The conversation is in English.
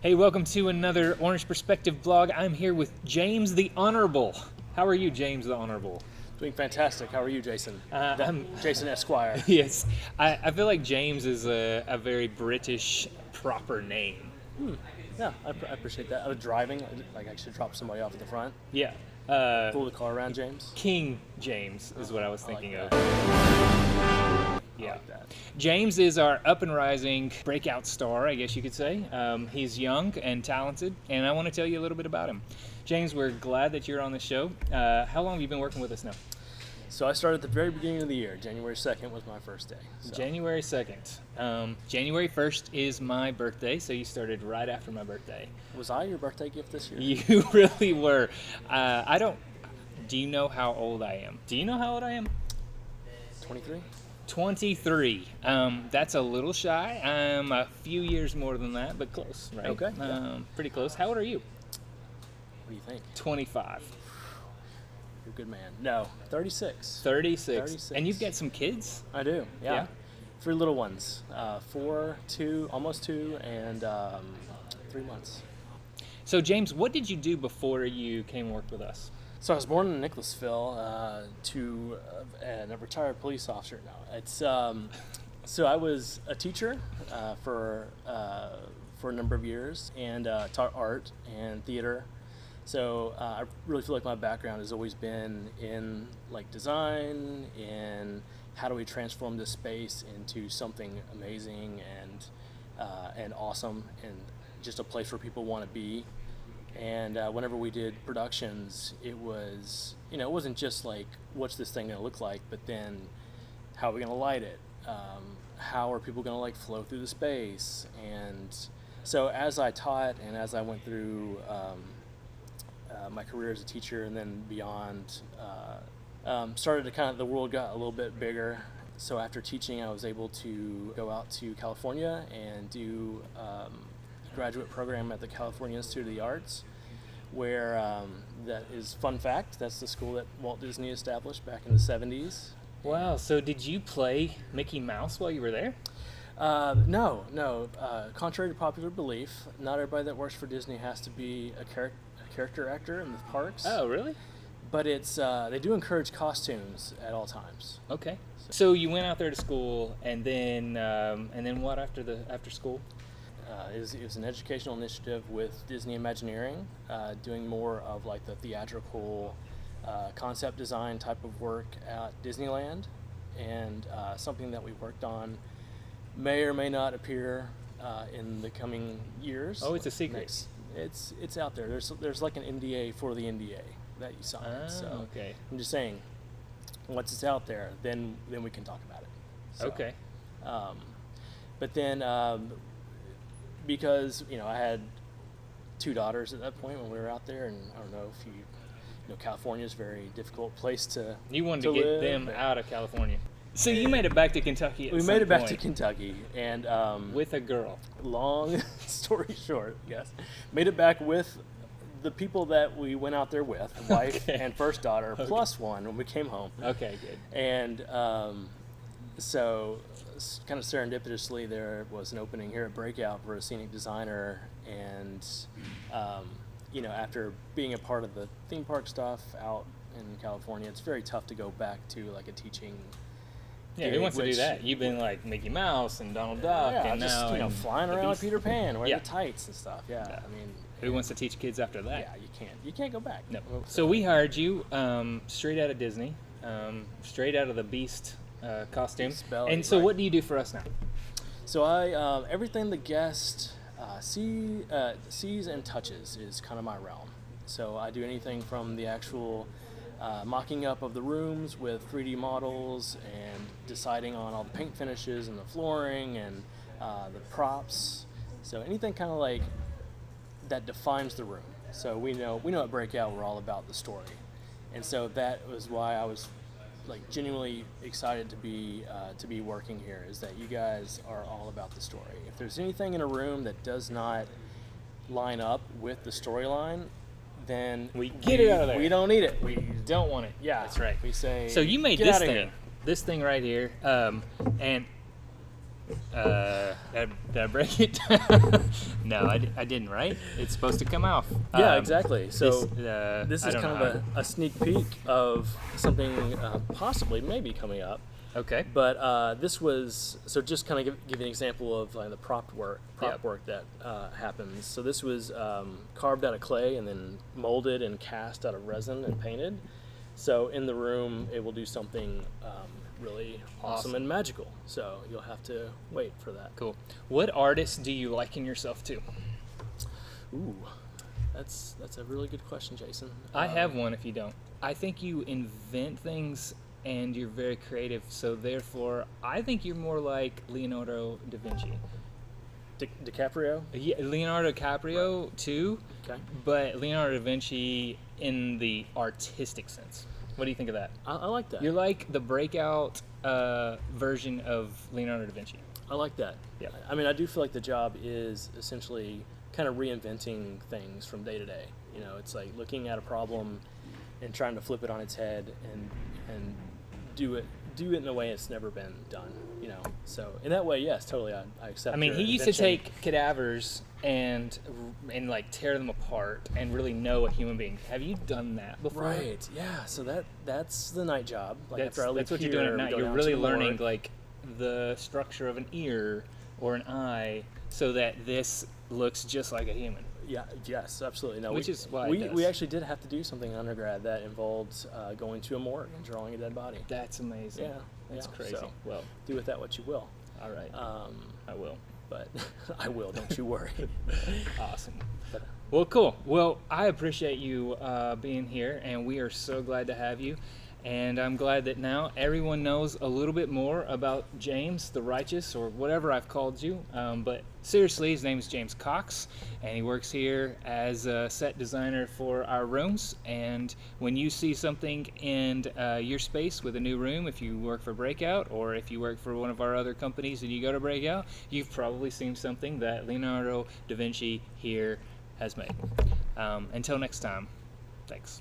Hey, welcome to another Orange Perspective vlog. I'm here with James the Honorable. How are you, James the Honorable? Doing fantastic. How are you, Jason? I'm Jason Esquire. Yes, I feel like James is a very British proper name. Yeah, I appreciate that. I was driving, like I should drop somebody off at the front. Yeah. Pull the car around, James. King James is what I was thinking of. Yeah. I like that. James is our up and rising breakout star, I guess you could say. He's young and talented, and I want to tell you a little bit about him. James, we're glad that you're on the show. How long have you been working with us now? So I started at the very beginning of the year. January 2nd was my first day. So. January 2nd. January 1st is my birthday, so you started right after my birthday. Was I your birthday gift this year? You really were. Do you know how old I am? Do you know how old I am? 23? 23. That's a little shy. I'm a few years more than that, but close, right? Okay. Pretty close. How old are you? What do you think? 25. You're a good man. No, 36. 36. And you've got some kids? I do, yeah. 3 little ones. 4, 2, almost 2, and 3 months. So, James, what did you do before you came and worked with us? So I was born in Nicholasville and a retired police officer now. It's so I was a teacher for a number of years and taught art and theater. So I really feel like my background has always been in like design and how do we transform this space into something amazing and awesome and just a place where people want to be. And whenever we did productions, it was, it wasn't just like, what's this thing going to look like, but then how are we going to light it? How are people going to like flow through the space? And so as I taught and as I went through my career as a teacher and then beyond, started to the world got a little bit bigger. So after teaching, I was able to go out to California and do graduate program at the California Institute of the Arts, where that is, fun fact, that's the school that Walt Disney established back in the 70s. Wow, so did you play Mickey Mouse while you were there? No. Contrary to popular belief, not everybody that works for Disney has to be a character actor in the parks. Oh, really? But it's they do encourage costumes at all times. Okay. So you went out there to school, and then what after school? It was an educational initiative with Disney Imagineering, doing more of like the theatrical concept design type of work at Disneyland, and something that we worked on may or may not appear in the coming years. Oh, it's a secret. It's out there. There's like an NDA for the NDA that you sign. So okay. I'm just saying, once it's out there, then we can talk about it. So, okay. But then. Because I had 2 daughters at that point when we were out there, and I don't know if California is a very difficult place to. You wanted to get them out of California, so you made it back to Kentucky. We made it back to Kentucky, and with a girl. Long story short, yes, made it back with the people that we went out there with, wife and first daughter plus one when we came home. Okay, good. And so. Kind of serendipitously, there was an opening here at Breakout for a Scenic Designer, and after being a part of the theme park stuff out in California, it's very tough to go back to like a teaching. Yeah, who wants to do that? You've been like Mickey Mouse and Donald Duck, and just, now flying around like Peter Pan, wearing the tights and stuff. Yeah, I mean, who wants to teach kids after that? Yeah, you can't go back. No. So we hired you straight out of Disney, straight out of the Beast. Costume. And so what do you do for us now? So I everything the guest sees and touches is kind of my realm. So I do anything from the actual mocking up of the rooms with 3D models and deciding on all the paint finishes and the flooring and the props. So anything kind of like that defines the room. So we know at Breakout we're all about the story, and so that was why I was like genuinely excited to be working here, is that you guys are all about the story. If there's anything in a room that does not line up with the storyline, then we get it out of there. We don't need it. We don't want it. Yeah, that's right. We say. So you made this thing right here, and Did I break it? No, I didn't, right? It's supposed to come off. Yeah, exactly. So this this is kind of a sneak peek of something possibly maybe coming up. Okay. But this was, so just kind of give you an example of like the prop work Yep. that happens. So this was carved out of clay and then molded and cast out of resin and painted. So in the room, it will do something really awesome and magical. So you'll have to wait for that. Cool. What artists do you liken yourself to? Ooh, that's a really good question, Jason. I have one if you don't. I think you invent things and you're very creative, so therefore I think you're more like Leonardo da Vinci. DiCaprio. Yeah, Leonardo DiCaprio too, Okay. but Leonardo da Vinci in the artistic sense. What do you think of that? I like that. You're like the Breakout version of Leonardo da Vinci. I like that. Yeah. I mean, I do feel like the job is essentially kind of reinventing things from day to day. You know, it's like looking at a problem and trying to flip it on its head and do it in a way it's never been done. You know, so in that way, yes, totally, I accept. I mean, your he used to invention. take cadavers and like tear them apart and really know a human being. Have you done that before? Right. Yeah. So that's the night job. Like That's after I leave what here, you're doing at we night. go You're down really to the learning morgue. like the structure of an ear or an eye, so that this looks just like a human. Yeah. Yes. Absolutely. No. Which is why it we does. actually did have to do something in undergrad that involved going to a morgue and drawing a dead body. That's amazing. Yeah. That's yeah, crazy. so Well, do with that what you will. all right. I will. But I will. Don't you worry. Awesome. But, Well, cool. Well, I appreciate you being here, and we are so glad to have you. And I'm glad that now everyone knows a little bit more about James the Righteous, or whatever I've called you. But seriously, his name is James Cox, and he works here as a set designer for our rooms. And when you see something in your space with a new room, if you work for Breakout, or if you work for one of our other companies and you go to Breakout, you've probably seen something that Leonardo da Vinci here has made. Until next time, thanks.